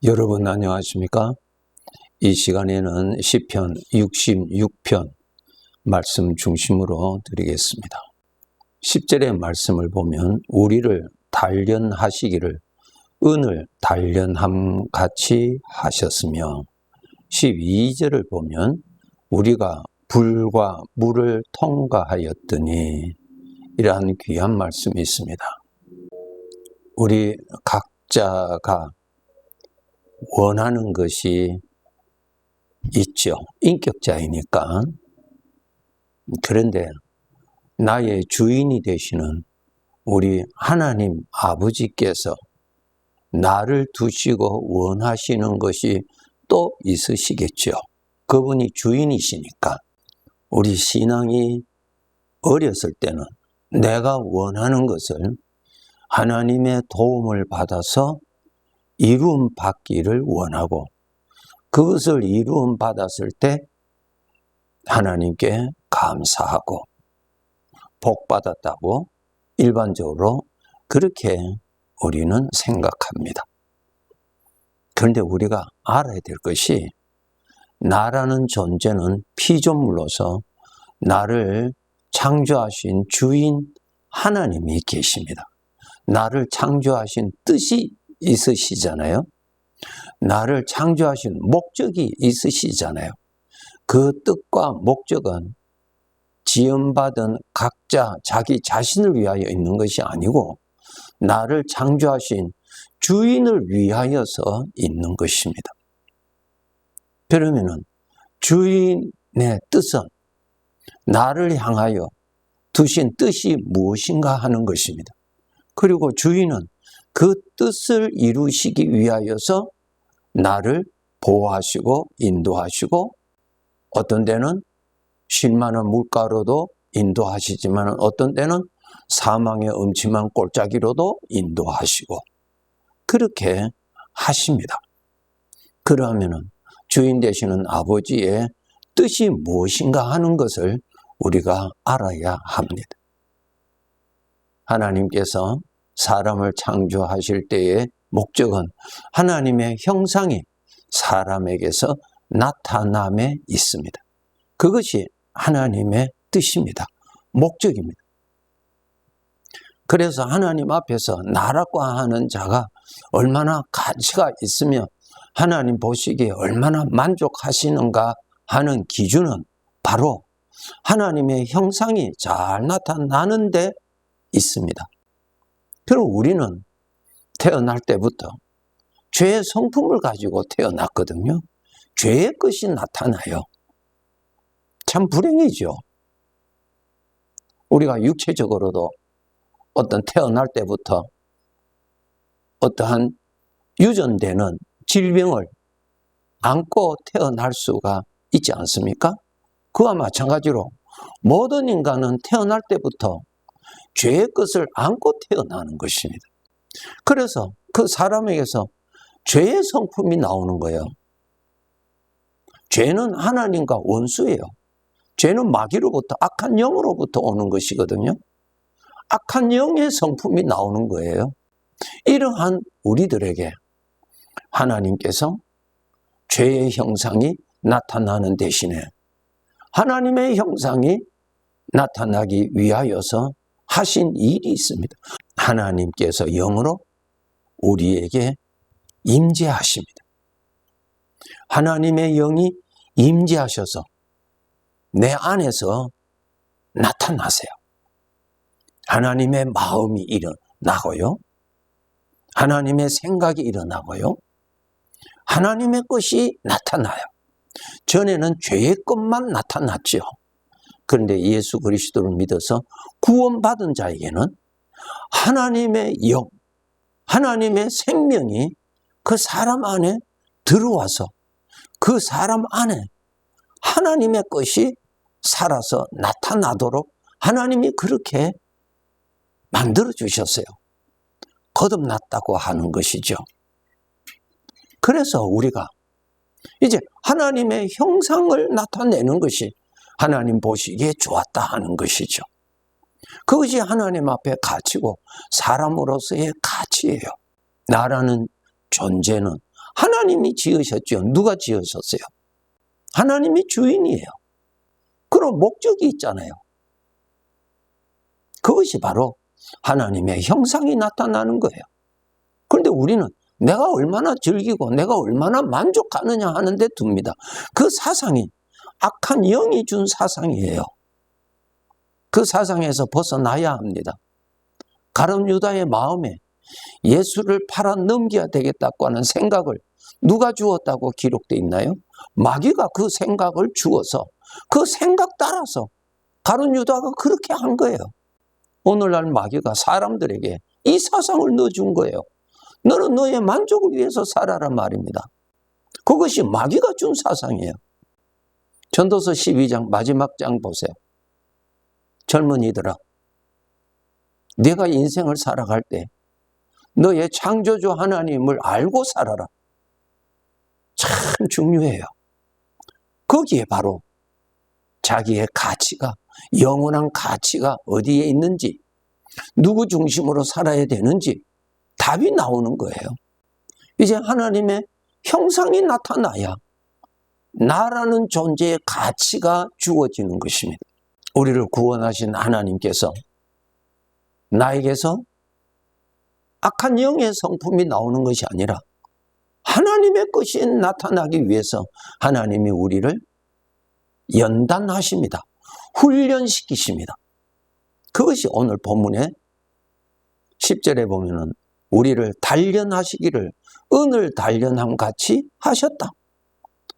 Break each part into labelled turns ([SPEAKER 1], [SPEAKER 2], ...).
[SPEAKER 1] 여러분 안녕하십니까? 이 시간에는 시편 66편 말씀 중심으로 드리겠습니다. 10절의 말씀을 보면 우리를 단련하시기를 은을 단련함 같이 하셨으며, 12절을 보면 우리가 불과 물을 통과하였더니, 이러한 귀한 말씀이 있습니다. 우리 각자가 원하는 것이 있죠. 인격자이니까. 그런데 나의 주인이 되시는 우리 하나님 아버지께서 나를 두시고 원하시는 것이 또 있으시겠죠. 그분이 주인이시니까. 우리 신앙이 어렸을 때는 내가 원하는 것을 하나님의 도움을 받아서 이루음 받기를 원하고, 그것을 이루음 받았을 때 하나님께 감사하고 복 받았다고 일반적으로 그렇게 우리는 생각합니다. 그런데 우리가 알아야 될 것이, 나라는 존재는 피조물로서 나를 창조하신 주인 하나님이 계십니다. 나를 창조하신 뜻이 있으시잖아요. 나를 창조하신 목적이 있으시잖아요. 그 뜻과 목적은 지음받은 각자 자기 자신을 위하여 있는 것이 아니고 나를 창조하신 주인을 위하여서 있는 것입니다. 그러면은 주인의 뜻은 나를 향하여 두신 뜻이 무엇인가 하는 것입니다. 그리고 주인은 그 뜻을 이루시기 위하여서 나를 보호하시고 인도하시고, 어떤 때는 쉴만한 물가로도 인도하시지만 어떤 때는 사망의 음침한 골짜기로도 인도하시고 그렇게 하십니다. 그러면은 주인 되시는 아버지의 뜻이 무엇인가 하는 것을 우리가 알아야 합니다. 하나님께서 사람을 창조하실 때의 목적은 하나님의 형상이 사람에게서 나타남에 있습니다. 그것이 하나님의 뜻입니다. 목적입니다. 그래서 하나님 앞에서 나라고 하는 자가 얼마나 가치가 있으며 하나님 보시기에 얼마나 만족하시는가 하는 기준은 바로 하나님의 형상이 잘 나타나는 데 있습니다. 그럼 우리는 태어날 때부터 죄의 성품을 가지고 태어났거든요. 죄의 것이 나타나요. 참 불행이죠. 우리가 육체적으로도 어떤 태어날 때부터 어떠한 유전되는 질병을 안고 태어날 수가 있지 않습니까? 그와 마찬가지로 모든 인간은 태어날 때부터 죄의 것을 안고 태어나는 것입니다. 그래서 그 사람에게서 죄의 성품이 나오는 거예요. 죄는 하나님과 원수예요. 죄는 마귀로부터, 악한 영으로부터 오는 것이거든요. 악한 영의 성품이 나오는 거예요. 이러한 우리들에게 하나님께서 죄의 형상이 나타나는 대신에 하나님의 형상이 나타나기 위하여서 하신 일이 있습니다. 하나님께서 영으로 우리에게 임재하십니다. 하나님의 영이 임재하셔서 내 안에서 나타나세요. 하나님의 마음이 일어나고요. 하나님의 생각이 일어나고요. 하나님의 것이 나타나요. 전에는 죄의 것만 나타났죠. 그런데 예수 그리스도를 믿어서 구원받은 자에게는 하나님의 영, 하나님의 생명이 그 사람 안에 들어와서 그 사람 안에 하나님의 것이 살아서 나타나도록 하나님이 그렇게 만들어 주셨어요. 거듭났다고 하는 것이죠. 그래서 우리가 이제 하나님의 형상을 나타내는 것이 하나님 보시기에 좋았다 하는 것이죠. 그것이 하나님 앞에 가치고 사람으로서의 가치예요. 나라는 존재는 하나님이 지으셨죠. 누가 지으셨어요? 하나님이 주인이에요. 그런 목적이 있잖아요. 그것이 바로 하나님의 형상이 나타나는 거예요. 그런데 우리는 내가 얼마나 즐기고 내가 얼마나 만족하느냐 하는 데 둡니다. 그 사상이 악한 영이 준 사상이에요. 그 사상에서 벗어나야 합니다. 가룟 유다의 마음에 예수를 팔아 넘겨야 되겠다고 하는 생각을 누가 주었다고 기록되어 있나요? 마귀가 그 생각을 주어서 그 생각 따라서 가룟 유다가 그렇게 한 거예요. 오늘날 마귀가 사람들에게 이 사상을 넣어준 거예요. 너는 너의 만족을 위해서 살아라 말입니다. 그것이 마귀가 준 사상이에요. 전도서 12장 마지막 장 보세요. 젊은이들아, 네가 인생을 살아갈 때 너의 창조주 하나님을 알고 살아라. 참 중요해요. 거기에 바로 자기의 가치가, 영원한 가치가 어디에 있는지, 누구 중심으로 살아야 되는지 답이 나오는 거예요. 이제 하나님의 형상이 나타나야 나라는 존재의 가치가 주어지는 것입니다. 우리를 구원하신 하나님께서 나에게서 악한 영의 성품이 나오는 것이 아니라 하나님의 것이 나타나기 위해서 하나님이 우리를 연단하십니다. 훈련시키십니다. 그것이 오늘 본문의 10절에 보면은 우리를 단련하시기를 은을 단련함 같이 하셨다.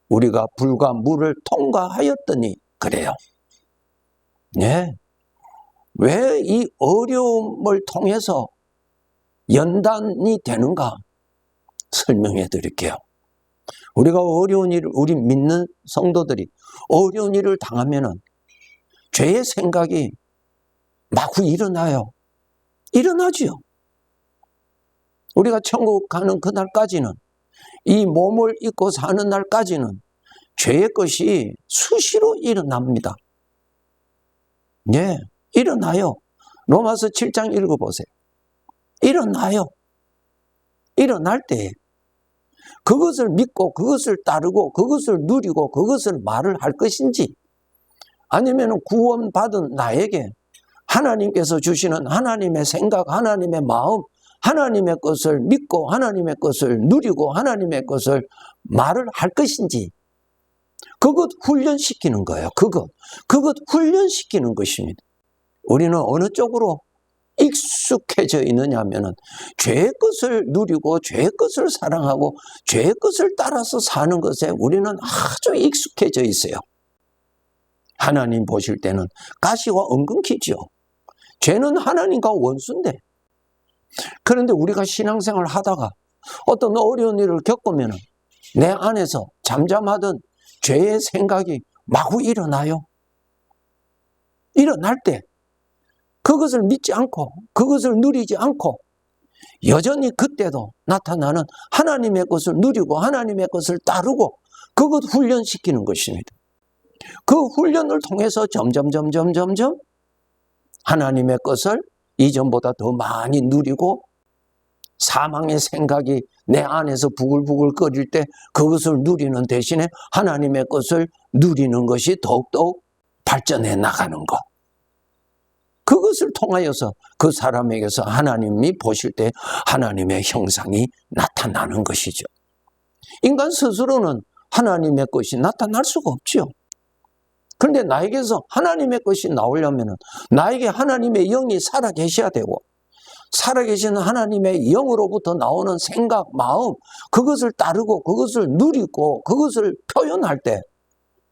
[SPEAKER 1] 우리가 불과 물을 통과하였더니 그래요. 네. 왜 이 어려움을 통해서 연단이 되는가 설명해 드릴게요. 우리가 어려운 일을, 우리 믿는 성도들이 어려운 일을 당하면은 죄의 생각이 마구 일어나요. 일어나지요. 우리가 천국 가는 그날까지는, 이 몸을 입고 사는 날까지는 죄의 것이 수시로 일어납니다. 예, 일어나요. 로마서 7장 읽어보세요. 일어나요. 일어날 때 그것을 믿고 그것을 따르고 그것을 누리고 그것을 말을 할 것인지, 아니면 구원받은 나에게 하나님께서 주시는 하나님의 생각, 하나님의 마음, 하나님의 것을 믿고 하나님의 것을 누리고 하나님의 것을 말을 할 것인지, 그것 훈련시키는 거예요. 그것 훈련시키는 것입니다. 우리는 어느 쪽으로 익숙해져 있느냐 하면은 죄의 것을 누리고 죄의 것을 사랑하고 죄의 것을 따라서 사는 것에 우리는 아주 익숙해져 있어요. 하나님 보실 때는 가시와 엉겅퀴죠. 죄는 하나님과 원수인데, 그런데 우리가 신앙생활을 하다가 어떤 어려운 일을 겪으면 내 안에서 잠잠하던 죄의 생각이 마구 일어나요. 일어날 때 그것을 믿지 않고 그것을 누리지 않고 여전히 그때도 나타나는 하나님의 것을 누리고 하나님의 것을 따르고 그것 훈련시키는 것입니다. 그 훈련을 통해서 점점 하나님의 것을 이전보다 더 많이 누리고, 사망의 생각이 내 안에서 부글부글 끓일 때 그것을 누리는 대신에 하나님의 것을 누리는 것이 더욱더욱 발전해 나가는 것. 그것을 통하여서 그 사람에게서 하나님이 보실 때 하나님의 형상이 나타나는 것이죠. 인간 스스로는 하나님의 것이 나타날 수가 없죠. 그런데 나에게서 하나님의 것이 나오려면 나에게 하나님의 영이 살아계셔야 되고, 살아계시는 하나님의 영으로부터 나오는 생각, 마음, 그것을 따르고 그것을 누리고 그것을 표현할 때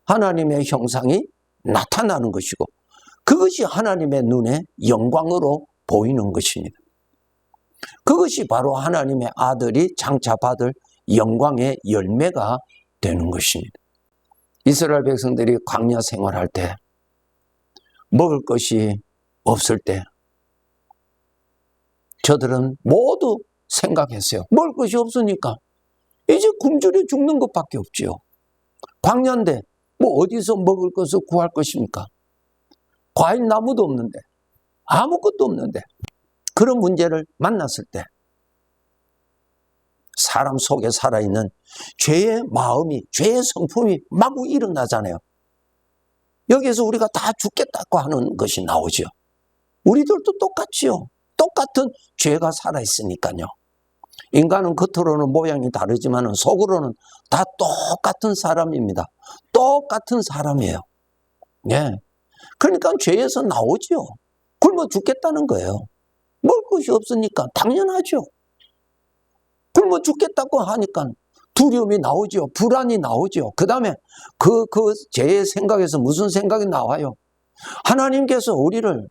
[SPEAKER 1] 하나님의 형상이 나타나는 것이고, 그것이 하나님의 눈에 영광으로 보이는 것입니다. 그것이 바로 하나님의 아들이 장차 받을 영광의 열매가 되는 것입니다. 이스라엘 백성들이 광야 생활할 때, 먹을 것이 없을 때 저들은 모두 생각했어요. 먹을 것이 없으니까 이제 굶주려 죽는 것밖에 없지요. 광야인데 뭐 어디서 먹을 것을 구할 것입니까? 과일 나무도 없는데, 아무것도 없는데, 그런 문제를 만났을 때 사람 속에 살아있는 죄의 마음이, 죄의 성품이 마구 일어나잖아요. 여기에서 우리가 다 죽겠다고 하는 것이 나오죠. 우리들도 똑같지요. 똑같은 죄가 살아있으니까요. 인간은 겉으로는 모양이 다르지만 속으로는 다 똑같은 사람입니다. 똑같은 사람이에요. 예. 그러니까 죄에서 나오죠. 굶어 죽겠다는 거예요. 먹을 것이 없으니까 당연하죠. 굶어 죽겠다고 하니까 두려움이 나오죠. 불안이 나오죠. 그 다음에 그 죄의 생각에서 무슨 생각이 나와요? 하나님께서 우리를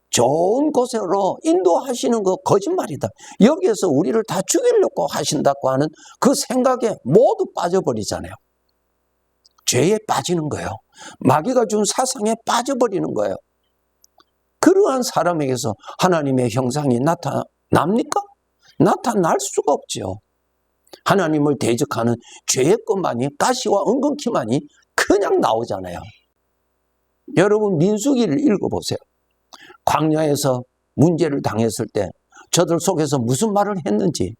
[SPEAKER 1] 좋은 곳으로 인도하시는 거 거짓말이다. 여기에서 우리를 다 죽이려고 하신다고 하는 그 생각에 모두 빠져버리잖아요. 죄에 빠지는 거예요. 마귀가 준 사상에 빠져버리는 거예요. 그러한 사람에게서 하나님의 형상이 나타납니까? 나타날 수가 없죠. 하나님을 대적하는 죄의 것만이, 가시와 은근키만이 그냥 나오잖아요. 여러분 민수기를 읽어보세요. 광야에서 문제를 당했을 때 저들 속에서 무슨 말을 했는지,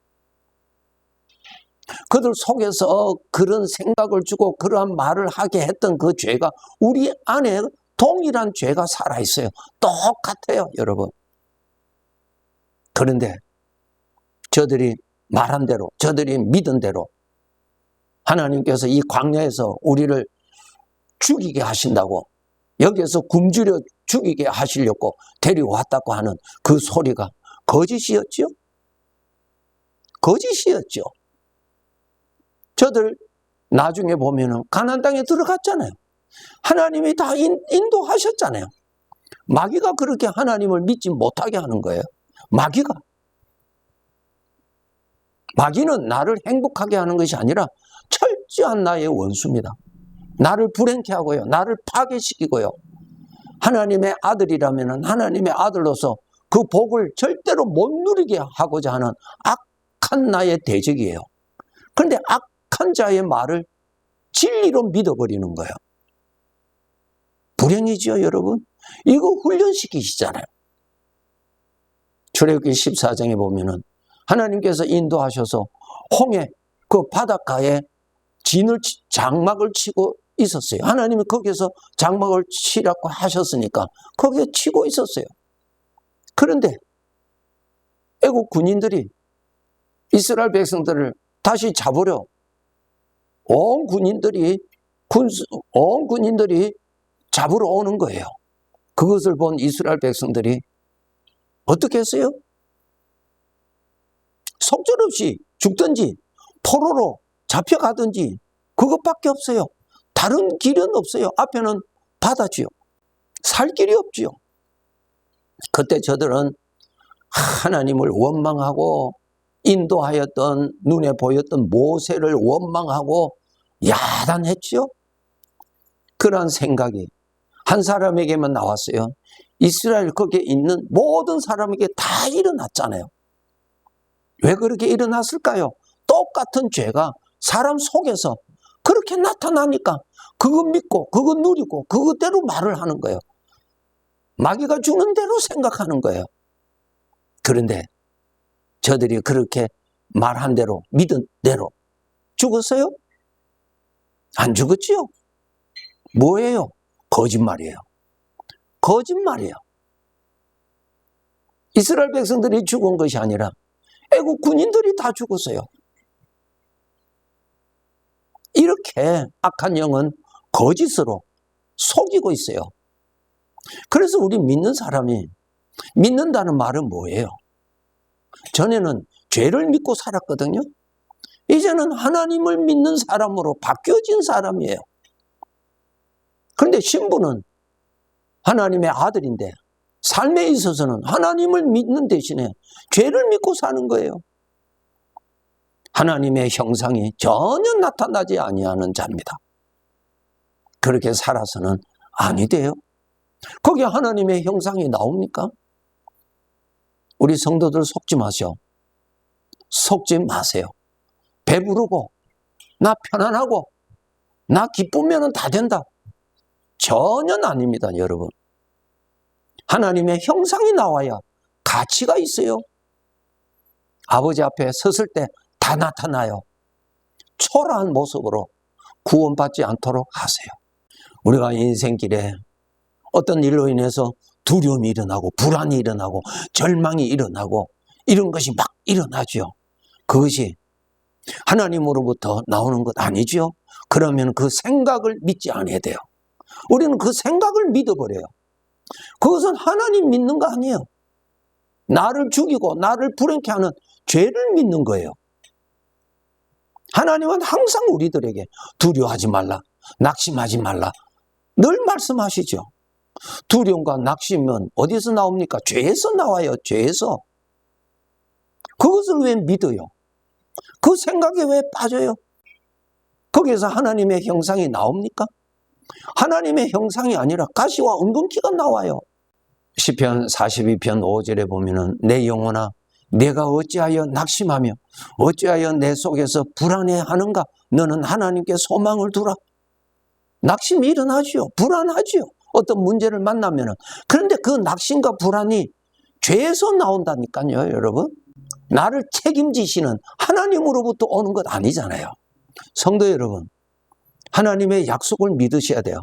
[SPEAKER 1] 그들 속에서 그런 생각을 주고 그러한 말을 하게 했던 그 죄가 우리 안에 동일한 죄가 살아있어요. 똑같아요, 여러분. 그런데 저들이 말한 대로, 저들이 믿은 대로 하나님께서 이 광야에서 우리를 죽이게 하신다고, 여기에서 굶주려 죽이게 하시려고 데려왔다고 하는 그 소리가 거짓이었죠? 거짓이었죠. 저들 나중에 보면은 가나안 땅에 들어갔잖아요. 하나님이 다 인도하셨잖아요. 마귀가 그렇게 하나님을 믿지 못하게 하는 거예요. 마귀는 나를 행복하게 하는 것이 아니라 철저한 나의 원수입니다. 나를 불행케 하고요. 나를 파괴시키고요. 하나님의 아들이라면 하나님의 아들로서 그 복을 절대로 못 누리게 하고자 하는 악한 나의 대적이에요. 그런데 악한 자의 말을 진리로 믿어버리는 거예요. 불행이지요, 여러분? 이거 훈련시키시잖아요. 출애굽기 14장에 보면은 하나님께서 인도하셔서 홍해 그 바닷가에 장막을 치고 있었어요. 하나님이 거기에서 장막을 치라고 하셨으니까 거기에 치고 있었어요. 그런데 애국 군인들이 이스라엘 백성들을 다시 잡으려 온 군인들이 잡으러 오는 거예요. 그것을 본 이스라엘 백성들이 어떻게 했어요? 속절없이 죽든지 포로로 잡혀가든지 그것밖에 없어요. 다른 길은 없어요. 앞에는 바다지요. 살 길이 없지요. 그때 저들은 하나님을 원망하고 인도하였던, 눈에 보였던 모세를 원망하고 야단했죠. 그러한 생각이 한 사람에게만 나왔어요. 이스라엘 거기에 있는 모든 사람에게 다 일어났잖아요. 왜 그렇게 일어났을까요? 똑같은 죄가 사람 속에서 그렇게 나타나니까 그거 믿고 그거 누리고 그것대로 말을 하는 거예요. 마귀가 주는 대로 생각하는 거예요. 그런데 저들이 그렇게 말한 대로, 믿은 대로 죽었어요? 안 죽었지요? 뭐예요? 거짓말이에요. 거짓말이에요. 이스라엘 백성들이 죽은 것이 아니라 애국 군인들이 다 죽었어요. 이렇게 악한 영은 거짓으로 속이고 있어요. 그래서 우리 믿는 사람이, 믿는다는 말은 뭐예요? 전에는 죄를 믿고 살았거든요. 이제는 하나님을 믿는 사람으로 바뀌어진 사람이에요. 그런데 신부는 하나님의 아들인데 삶에 있어서는 하나님을 믿는 대신에 죄를 믿고 사는 거예요. 하나님의 형상이 전혀 나타나지 아니하는 자입니다. 그렇게 살아서는 아니 돼요. 거기에 하나님의 형상이 나옵니까? 우리 성도들 속지 마세요. 속지 마세요. 배부르고 나 편안하고 나 기쁘면 다 된다. 전혀 아닙니다, 여러분. 하나님의 형상이 나와야 가치가 있어요. 아버지 앞에 섰을 때 다 나타나요. 초라한 모습으로 구원받지 않도록 하세요. 우리가 인생길에 어떤 일로 인해서 두려움이 일어나고 불안이 일어나고 절망이 일어나고 이런 것이 막 일어나죠. 그것이 하나님으로부터 나오는 것 아니죠. 그러면 그 생각을 믿지 않아야 돼요. 우리는 그 생각을 믿어버려요. 그것은 하나님 믿는 거 아니에요. 나를 죽이고 나를 불행케 하는 죄를 믿는 거예요. 하나님은 항상 우리들에게 두려워하지 말라, 낙심하지 말라 늘 말씀하시죠. 두려움과 낙심은 어디서 나옵니까? 죄에서 나와요. 죄에서. 그것을 왜 믿어요? 그 생각에 왜 빠져요? 거기에서 하나님의 형상이 나옵니까? 하나님의 형상이 아니라 가시와 엉겅퀴가 나와요. 시편 42편 5절에 보면은 내 영혼아 내가 어찌하여 낙심하며 어찌하여 내 속에서 불안해하는가? 너는 하나님께 소망을 두라. 낙심이 일어나죠. 불안하죠. 어떤 문제를 만나면은. 그런데 그 낙심과 불안이 죄에서 나온다니까요, 여러분. 나를 책임지시는 하나님으로부터 오는 것 아니잖아요. 성도 여러분, 하나님의 약속을 믿으셔야 돼요.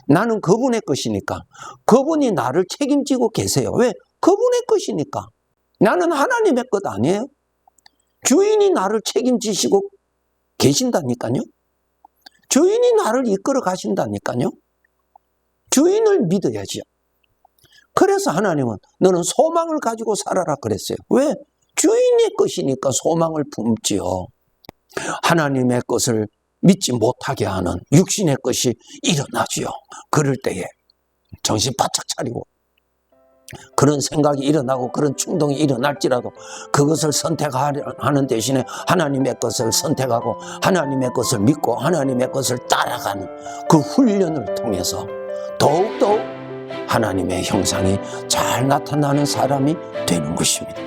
[SPEAKER 1] 나는 그분의 것이니까. 그분이 나를 책임지고 계세요. 왜? 그분의 것이니까. 나는 하나님의 것 아니에요. 주인이 나를 책임지시고 계신다니까요. 주인이 나를 이끌어 가신다니까요. 주인을 믿어야죠. 그래서 하나님은 너는 소망을 가지고 살아라 그랬어요. 왜? 주인의 것이니까 소망을 품지요. 하나님의 것을 믿지 못하게 하는 육신의 것이 일어나지요. 그럴 때에 정신 바짝 차리고 그런 생각이 일어나고 그런 충동이 일어날지라도 그것을 선택하는 대신에 하나님의 것을 선택하고 하나님의 것을 믿고 하나님의 것을 따라가는 그 훈련을 통해서 더욱더욱 하나님의 형상이 잘 나타나는 사람이 되는 것입니다.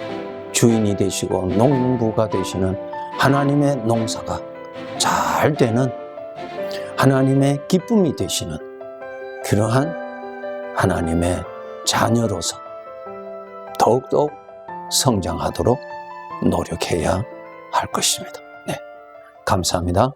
[SPEAKER 1] 주인이 되시고 농부가 되시는 하나님의 농사가 잘 되는 하나님의 기쁨이 되시는 그러한 하나님의 자녀로서 더욱더욱 성장하도록 노력해야 할 것입니다. 네, 감사합니다.